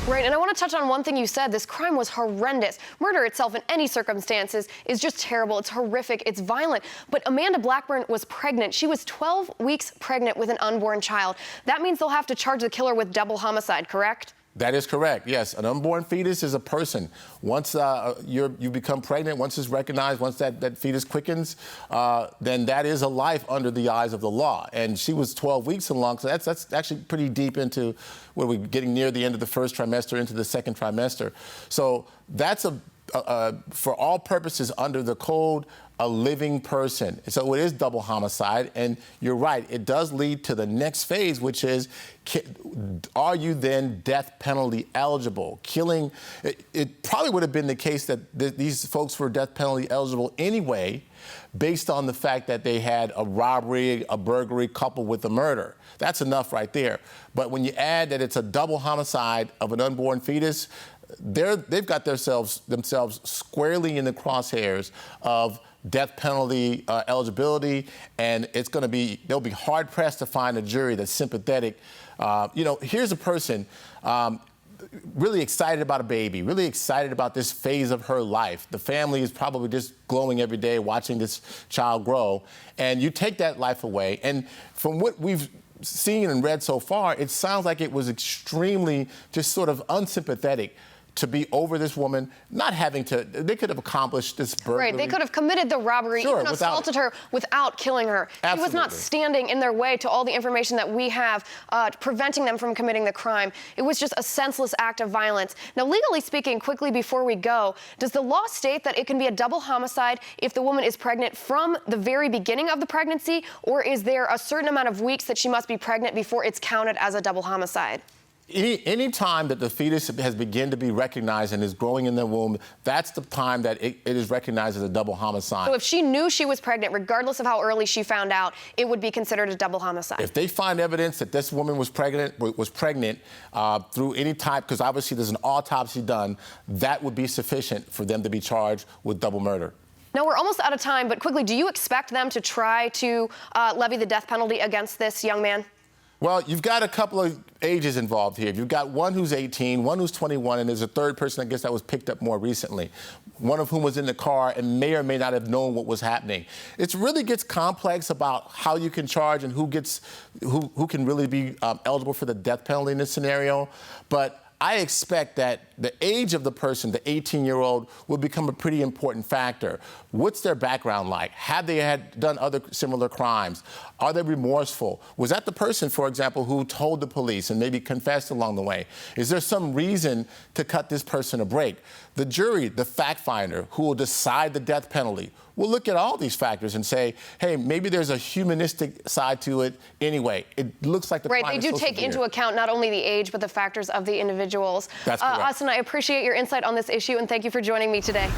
Right, and I want to touch on one thing you said. This crime was horrendous. Murder itself in any circumstances is just terrible. It's horrific. It's violent. But Amanda Blackburn was pregnant. She was 12 weeks pregnant with an unborn child. That means they'll have to charge the killer with double homicide, correct? That is correct, yes. An unborn fetus is a person. Once you become pregnant, once it's recognized, once that fetus quickens, then that is a life under the eyes of the law. And she was 12 weeks along, so that's actually pretty deep into where we're getting near the end of the first trimester into the second trimester. So that's for all purposes under the code, a living person. So it is double homicide, and you're right, it does lead to the next phase, which is, are you then death penalty eligible? Killing, it probably would have been the case that these folks were death penalty eligible anyway, based on the fact that they had a robbery, a burglary coupled with a murder. That's enough right there. But when you add that it's a double homicide of an unborn fetus, they've got themselves squarely in the crosshairs of death penalty eligibility, and they'll be hard pressed to find a jury that's sympathetic. Here's a person really excited about a baby, really excited about this phase of her life. The family is probably just glowing every day watching this child grow, and you take that life away. And from what we've seen and read so far, it sounds like it was extremely just sort of unsympathetic to be over this woman, not having to, they could have accomplished this burglary. Right, they could have committed the robbery, sure, even assaulted her without killing her. Absolutely. She was not standing in their way to all the information that we have, preventing them from committing the crime. It was just a senseless act of violence. Now, legally speaking, quickly before we go, does the law state that it can be a double homicide if the woman is pregnant from the very beginning of the pregnancy, or is there a certain amount of weeks that she must be pregnant before it's counted as a double homicide? Any time that the fetus has begun to be recognized and is growing in the womb, that's the time that it is recognized as a double homicide. So if she knew she was pregnant, regardless of how early she found out, it would be considered a double homicide. If they find evidence that this woman was pregnant through any type, because obviously there's an autopsy done, that would be sufficient for them to be charged with double murder. Now, we're almost out of time, but quickly, do you expect them to try to levy the death penalty against this young man? Well, you've got a couple of ages involved here. You've got one who's 18, one who's 21, and there's a third person, I guess, that was picked up more recently, one of whom was in the car and may or may not have known what was happening. It really gets complex about how you can charge and who can really be eligible for the death penalty in this scenario. But I expect that the age of the person, the 18-year-old, will become a pretty important factor. What's their background like? Have they done other similar crimes? Are they remorseful? Was that the person, for example, who told the police and maybe confessed along the way? Is there some reason to cut this person a break? The jury, the fact finder, who will decide the death penalty, will look at all these factors and say, hey, maybe there's a humanistic side to it anyway. It looks like the crime Right, they do take into account not only the age, but the factors of the individuals. That's correct. Austin, I appreciate your insight on this issue, and thank you for joining me today.